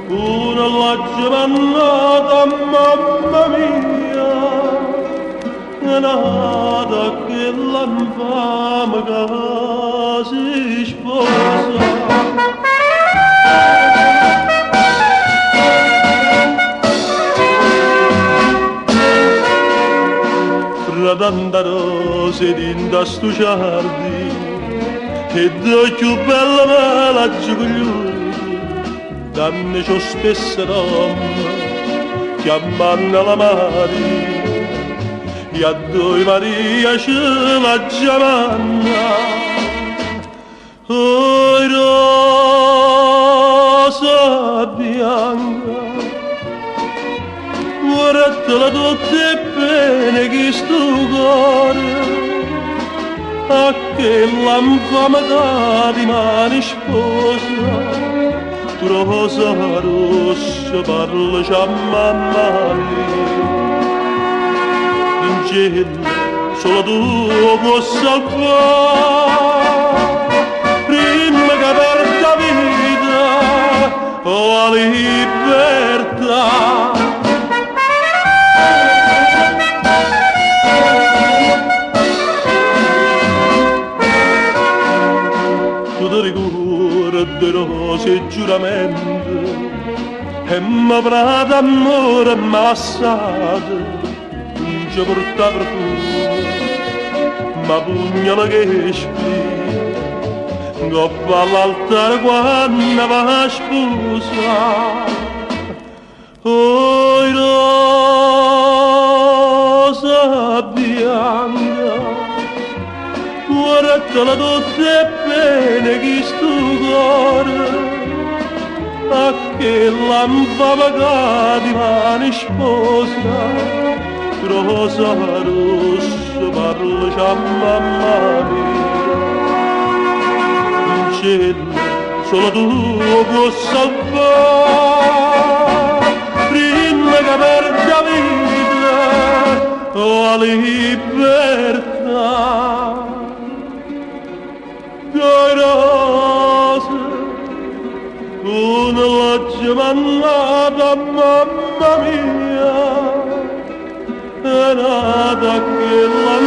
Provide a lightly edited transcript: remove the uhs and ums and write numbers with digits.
una loggia mannata, mamma mia, è nata che l'infame che si sposa. Fra tanta rose dinda stu giardino e d'occhio bella me la giugliuta, danne ciò stessa donna chiamando la Maria, e a due Maria ce la chiamanna. Oi rosa bianca, guardatela tutte bene che sto cuore, a che l'infame di mani sposa, tu rosa rossa parlaci a mamma mia. In cielo solo tu puoi salvare, prima che perda vita o la libertà. De rose e giuramento e m'avrà d'amore ammassato, non ci porta profumo, ma pugnala che spia, goppa all'altare quando va a sposare. Oi rosa bianca, guardatela tutte bene che sto cuore, a che l'infame di mani sposa, rosa rossa parlaci a mamma mia. In cielo solo tu puoi salvare, prima che perda vita o la libertà. Due rose, una loggia mannata, mamma mia, è nata che la